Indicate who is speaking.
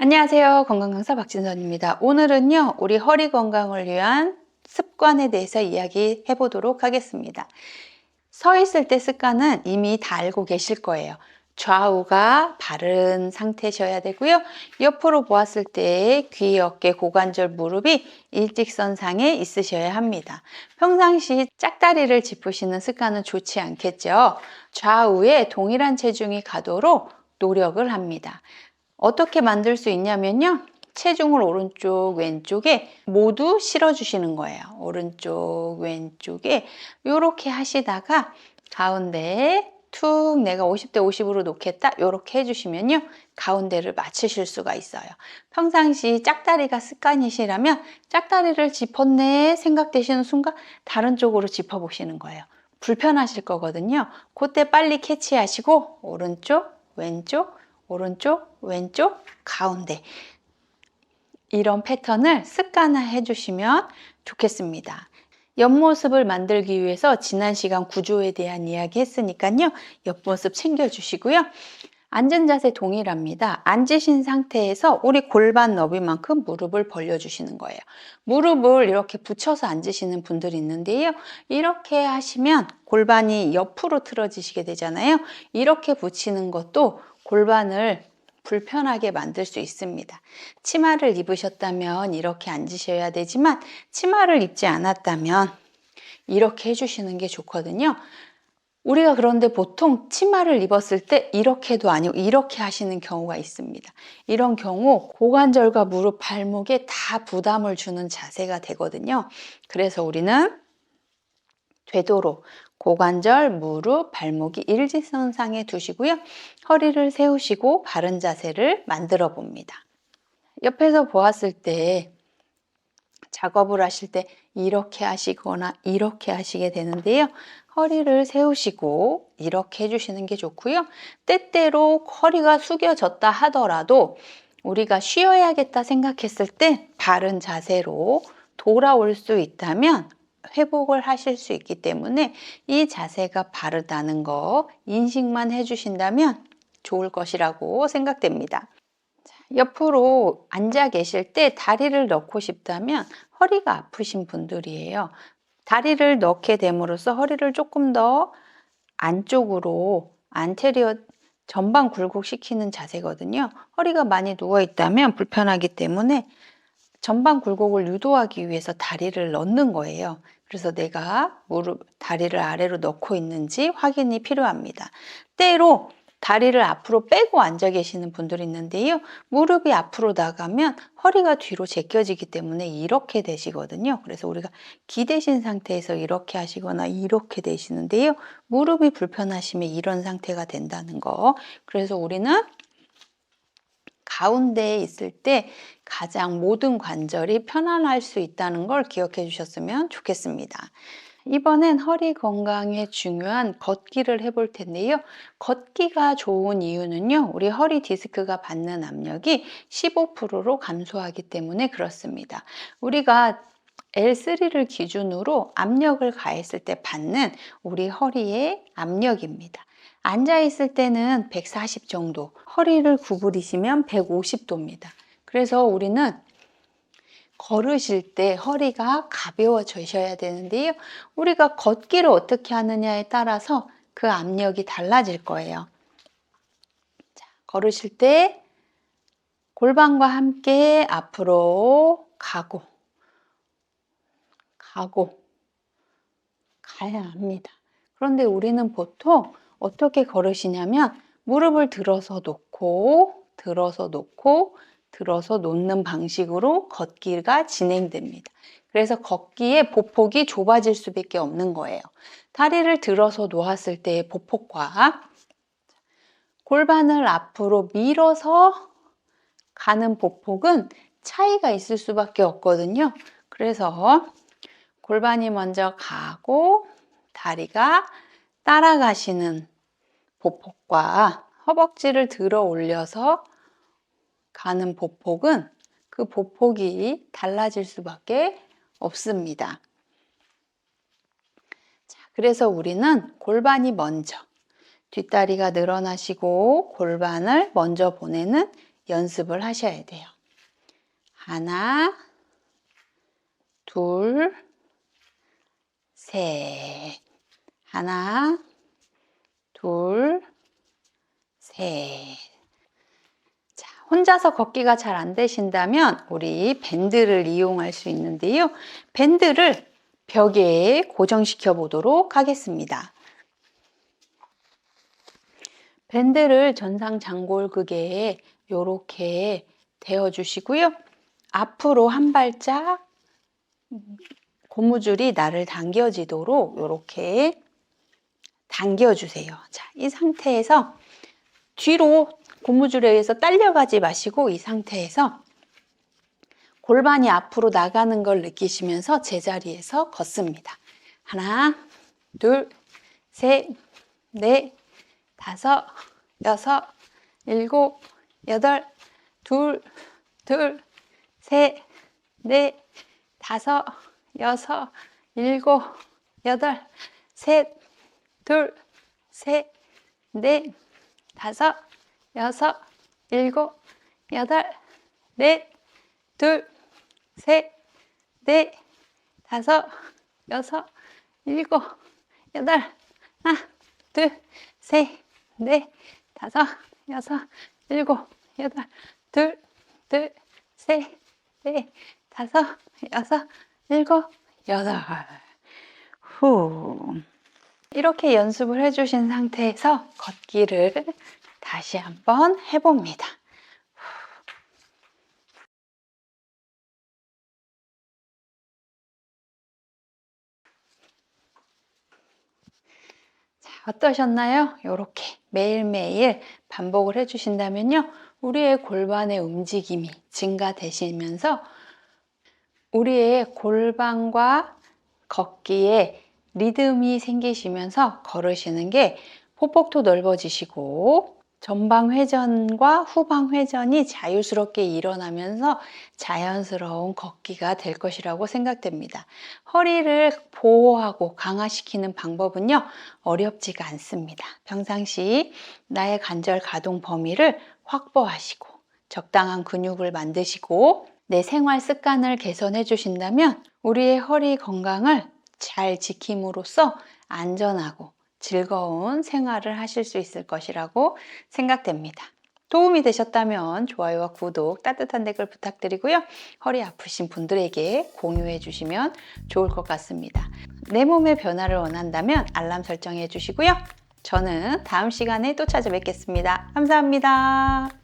Speaker 1: 안녕하세요. 건강강사 박진선입니다. 오늘은요, 우리 허리 건강을 위한 습관에 대해서 이야기해 보도록 하겠습니다. 서 있을 때 습관은 이미 다 알고 계실 거예요. 좌우가 바른 상태셔야 되고요. 옆으로 보았을 때 귀, 어깨, 고관절, 무릎이 일직선상에 있으셔야 합니다. 평상시 짝다리를 짚으시는 습관은 좋지 않겠죠. 좌우에 동일한 체중이 가도록 노력을 합니다. 어떻게 만들 수 있냐면요. 체중을 오른쪽, 왼쪽에 모두 실어주시는 거예요. 오른쪽, 왼쪽에 이렇게 하시다가 가운데에 툭 내가 50대 50으로 놓겠다 이렇게 해주시면요. 가운데를 맞추실 수가 있어요. 평상시 짝다리가 습관이시라면 짝다리를 짚었네 생각되시는 순간 다른 쪽으로 짚어보시는 거예요. 불편하실 거거든요. 그때 빨리 캐치하시고 오른쪽, 왼쪽, 오른쪽, 왼쪽, 가운데 이런 패턴을 습관화해 주시면 좋겠습니다. 옆모습을 만들기 위해서 지난 시간 구조에 대한 이야기 했으니까요. 옆모습 챙겨주시고요. 앉은 자세 동일합니다. 앉으신 상태에서 우리 골반 너비만큼 무릎을 벌려주시는 거예요. 무릎을 이렇게 붙여서 앉으시는 분들이 있는데요. 이렇게 하시면 골반이 옆으로 틀어지시게 되잖아요. 이렇게 붙이는 것도 골반을 불편하게 만들 수 있습니다. 치마를 입으셨다면 이렇게 앉으셔야 되지만 치마를 입지 않았다면 이렇게 해주시는 게 좋거든요. 우리가 그런데 보통 치마를 입었을 때 이렇게도 아니고 이렇게 하시는 경우가 있습니다. 이런 경우 고관절과 무릎, 발목에 다 부담을 주는 자세가 되거든요. 그래서 우리는 되도록 고관절, 무릎, 발목이 일직선상에 두시고요. 허리를 세우시고 바른 자세를 만들어 봅니다. 옆에서 보았을 때 작업을 하실 때 이렇게 하시거나 이렇게 하시게 되는데요. 허리를 세우시고 이렇게 해주시는 게 좋고요. 때때로 허리가 숙여졌다 하더라도 우리가 쉬어야겠다 생각했을 때 바른 자세로 돌아올 수 있다면 회복을 하실 수 있기 때문에 이 자세가 바르다는 거 인식만 해주신다면 좋을 것이라고 생각됩니다. 옆으로 앉아 계실 때 다리를 넣고 싶다면 허리가 아프신 분들이에요. 다리를 넣게 됨으로써 허리를 조금 더 안쪽으로 안테리어 전방 굴곡시키는 자세거든요. 허리가 많이 누워 있다면 불편하기 때문에 전방 굴곡을 유도하기 위해서 다리를 넣는 거예요. 그래서 내가 다리를 아래로 넣고 있는지 확인이 필요합니다. 때로 다리를 앞으로 빼고 앉아 계시는 분들이 있는데요. 무릎이 앞으로 나가면 허리가 뒤로 제껴지기 때문에 이렇게 되시거든요. 그래서 우리가 기대신 상태에서 이렇게 하시거나 이렇게 되시는데요. 무릎이 불편하시면 이런 상태가 된다는 거. 그래서 우리는 가운데에 있을 때 가장 모든 관절이 편안할 수 있다는 걸 기억해 주셨으면 좋겠습니다. 이번엔 허리 건강에 중요한 걷기를 해볼 텐데요. 걷기가 좋은 이유는요. 우리 허리 디스크가 받는 압력이 15%로 감소하기 때문에 그렇습니다. 우리가 L3를 기준으로 압력을 가했을 때 받는 우리 허리의 압력입니다. 앉아있을 때는 140 정도, 허리를 구부리시면 150도입니다. 그래서 우리는 걸으실 때 허리가 가벼워지셔야 되는데요. 우리가 걷기를 어떻게 하느냐에 따라서 그 압력이 달라질 거예요. 자, 걸으실 때 골반과 함께 앞으로 가고 가야 합니다. 그런데 우리는 보통 어떻게 걸으시냐면 무릎을 들어서 놓고 들어서 놓는 방식으로 걷기가 진행됩니다. 그래서 걷기에 보폭이 좁아질 수밖에 없는 거예요. 다리를 들어서 놓았을 때의 보폭과 골반을 앞으로 밀어서 가는 보폭은 차이가 있을 수밖에 없거든요. 그래서 골반이 먼저 가고 다리가 따라가시는 보폭과 허벅지를 들어 올려서 가는 보폭은 그 보폭이 달라질 수밖에 없습니다. 자, 그래서 우리는 골반이 먼저 뒷다리가 늘어나시고 골반을 먼저 보내는 연습을 하셔야 돼요. 하나, 둘, 셋. 하나, 둘, 셋. 자, 혼자서 걷기가 잘 안 되신다면 우리 밴드를 이용할 수 있는데요. 밴드를 벽에 고정시켜 보도록 하겠습니다. 밴드를 전상장골극에 이렇게 대어 주시고요. 앞으로 한 발짝 고무줄이 나를 당겨지도록 이렇게 당겨주세요. 자, 이 상태에서 뒤로 고무줄에 의해서 딸려가지 마시고 이 상태에서 골반이 앞으로 나가는 걸 느끼시면서 제자리에서 걷습니다. 하나, 둘, 셋, 넷, 다섯, 여섯, 일곱, 여덟, 둘, 셋, 넷, 다섯, 여섯, 일곱, 여덟, 셋, 둘, 셋, 넷, 다섯, 여섯, 일곱, 여덟, 넷, 둘, 셋, 넷, 다섯, 여섯, 일곱, 여덟, 하나, 둘, 셋, 넷, 다섯, 여섯, 일곱, 여덟, 둘, 셋, 넷, 다섯, 여섯, 일곱, 여덟. 후. 이렇게 연습을 해주신 상태에서 걷기를 다시 한번 해봅니다. 자, 어떠셨나요? 이렇게 매일매일 반복을 해주신다면요. 우리의 골반의 움직임이 증가되시면서 우리의 골반과 걷기에 리듬이 생기시면서 걸으시는 게 폭폭도 넓어지시고 전방 회전과 후방 회전이 자유스럽게 일어나면서 자연스러운 걷기가 될 것이라고 생각됩니다. 허리를 보호하고 강화시키는 방법은요, 어렵지가 않습니다. 평상시 나의 관절 가동 범위를 확보하시고 적당한 근육을 만드시고 내 생활 습관을 개선해 주신다면 우리의 허리 건강을 잘 지킴으로써 안전하고 즐거운 생활을 하실 수 있을 것이라고 생각됩니다. 도움이 되셨다면 좋아요와 구독, 따뜻한 댓글 부탁드리고요. 허리 아프신 분들에게 공유해 주시면 좋을 것 같습니다. 내 몸의 변화를 원한다면 알람 설정해 주시고요. 저는 다음 시간에 또 찾아뵙겠습니다. 감사합니다.